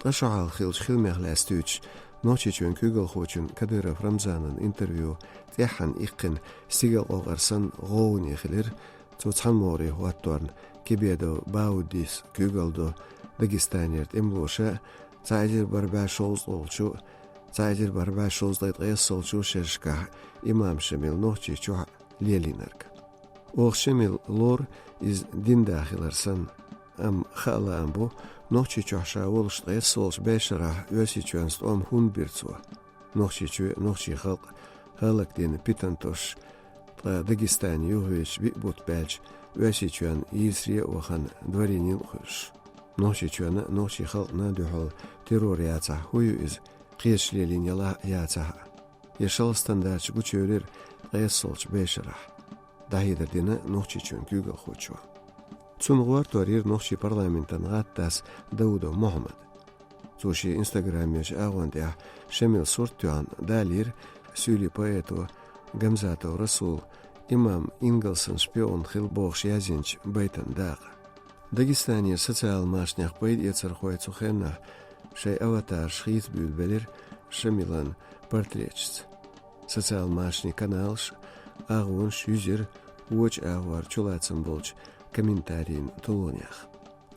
قشعال خيلش خيلميخ لاستوش نوشيشون كوغل خوشون كديرف رمزانن انترفيو تيحن إقن سيغل أغرسن غوني خلير توتحن موري واتورن كبيدو باوديس كوغل دو داغستانيرت املوشا تعجر بربع شوز أولشو تعجر بربع شوز دايت غيس أولشو شرشكا إمام شميل نوشيشو ليلينرك أوغ شميل لور إز دين داخلرسن أم خالا أمبو نوشيشو شاولش غيس أولش بيشرح يوسيشوانست أم هون بيرتسو نوشي خلق هالك دين بيتنتوش داغستان يوهيش بيبوت بالج يوسيشوان يسري وخن دورينين خوش نوشي خلق نادوحل تيرور ياتا هويو إز قيش ليلين يلا ياتا يشال ستاندارش بوچورير غيس أولش بيشرح داهيدر دينا نوشيشون كوغل خوشوا تسونغوار تورير نوشي برلامنتن غاتاس داودو محمد توشي انستغراميش اغوان ديا شميل صورتوان دالير سولي بويتو غمزاتو رسول إمام إنجلسن شبيون خيل بوغش يازينش بيتن داغ داغستانير سوциал ماشنيخ بيد يتسرخوي تخينا شي اواتار شخيث بيل شميلان بورتريتش سوциал ماشني каналш اغونش يوزر وچ اغوار چولاتسن بولج комментарийин тулунях.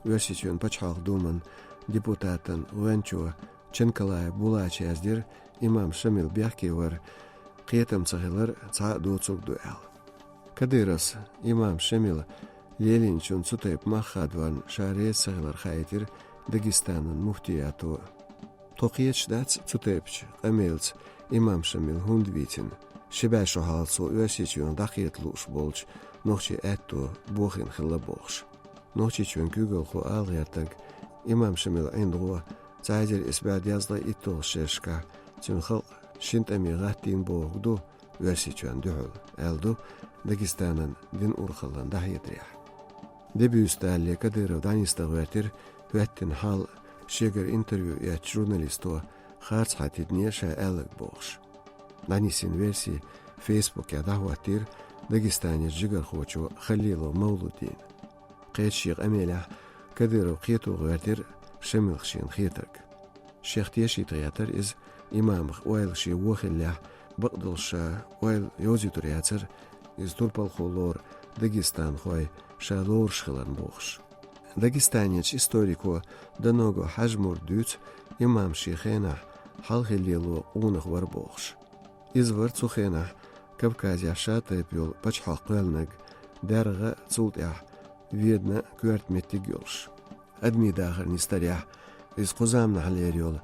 Өсичен пачхал думан депутатын Уэнчо Ченкалай булачи аздир имам Шамил Бяхкивар қиетам цахилар ца доцук дуэл. Кадырас имам Шамил Лелинчун цутайп махадван шаре цахилар хайтир Дагестанын муфтияту. Тоқиеч дац цутайпч амелц имам Шамил хундвитин. Шибайшу халцу өсичен дахиет луш болч نوشي أتو بوخين خلا بوخش نوشي شون كوغل خو آليرتك إمام شميل عندغو تعجل إسباد يازلا إتو شرشكا تون خلق شنت أمي غاتين بوغدو ورسي شون دعول ألدو داغستانن دين أورخلان داهي دريح دبيوستالي كديرو دانيستغواتر واتن حال شيغر انترفيو يات جورناليستو خارج حاتيد نيشا ألك بوخش دانيسين ورسي فيسبوك يا دهواتير داغستاني جيجر خوچو خليلو مولودين قيتشيق أميلة كديرو قيتو غواتر شملخشين خيترك شيخ تيشي تغياتر إز إمامخ ويل شي وخلاه بقدلشا ويل يوزي ترياتر إز توربال خولور داغستان خوي شالور شخلان بوخش داغستانيش إستوريكو دانوغو حجمور دوت إمام شيخينا حال خليلو قونخ وربوخش إز ورتسو خينا Кавказия шата пил пачхақылнаг дәрға цултя видна кверт метигёлш адми дахар нистаря из қузамна халерёл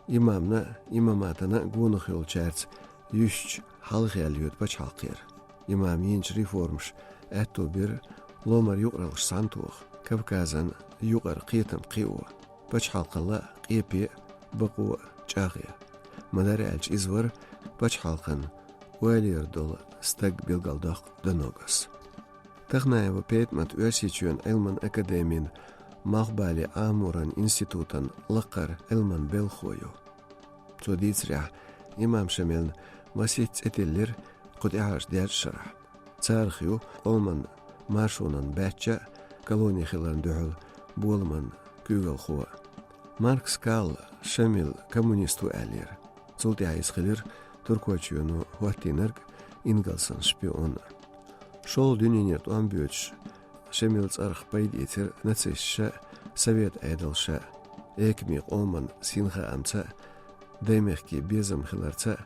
имаматана гунах ёл чарц юш халхялют пачхақыр имам инч реформш әтто бир ломар юқралш сантух Кавказан юқар қитам қиу пачхақыла қипи бақу чағия мадаралч извар пачхақын ويلير دول استقبل قلدق دنوغس تغنايو بيتمت أسيتشون علمان أكاديمين مغبالي آموران إنستيتوتان لقر علمان بلخويو توديتريح إمام شميل مسيت اتلر قد إعاش دير شرح تارخيو علمان مارشونان باتشا كالوني خلان دعول بولمان كوغل خوا ماركس كال شميل كومونيستو ألير تولتي عايز خلير Turkoçyonu Huatinerg Ingelsen şpion. Şol dünyenert ambüç Şemilz arx payd etir natsişşa Sovet aydılşa ekmi olman sinha amsa demekki bezim xilarsa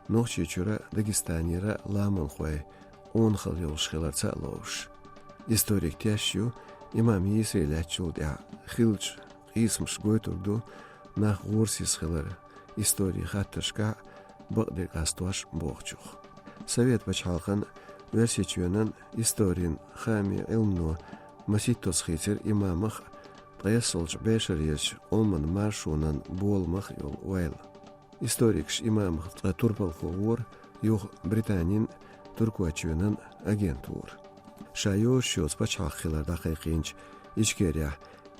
noxçuçura Dagestanira laman xoy 10 xil yol xilarsa loş. Historik təşyu imam Yisrailçul ya xilç qismş goyturdu nach Ursis xilar истории хаттышка багдыр гастуаш бохчух. Совет бачхалхан версичюнан историн хами илмну маситтос хитер имамах пресолж бешерьеш олман маршунан болмах йол уайл. Историкш имамах турпал ховор юх Британин туркуачюнан агентур. Шайо шёц бачхалхилар дақиқинч ичкеря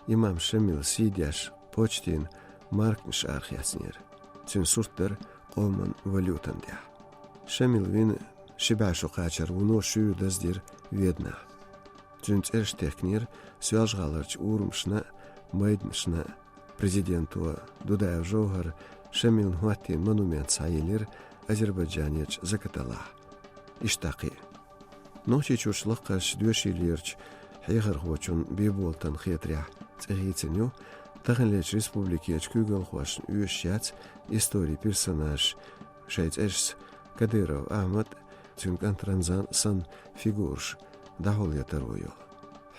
имам Шамил сидяш почтин маркнш архияснер. Цинсуртер قومن валютан дя. Шамил вин шибашу қачар уно шу даздир ведна. Цинц эрштехнер сюажгаларч урмшна майдмшна Президенту Дудаев Жогар Шамил Нуаттин монумент сайылыр Азербайджанец закатала. Иштақи. Ночи чушлыққаш дөшилерч хайғар хуачун бейболтан хетря цағейценю тағынлеч республикеч күгіл хуашын үйшяц истории персонаж шайц эрс Кадыров Ахмад цюнкан транзан сан фигурш дахол ятаройол.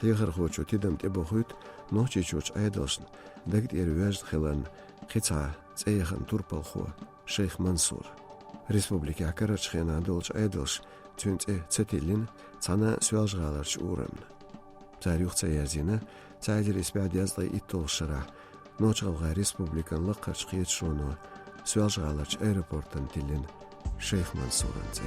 Хайғар хуачу тидам тебохуйт ночи чуч айдалшын дагд ервяжд хелан қица цайхан турпалху Шейх Мансур. Республика Акарач хена долч айдалш цюнце цетилин цана свялжгаларч уран. Тарихца язина цайдер испяд язлай иттолшара ночгалга республикан лаққач қиет шону свялжгаларч аэропортан тилин Шейх Мансуранце.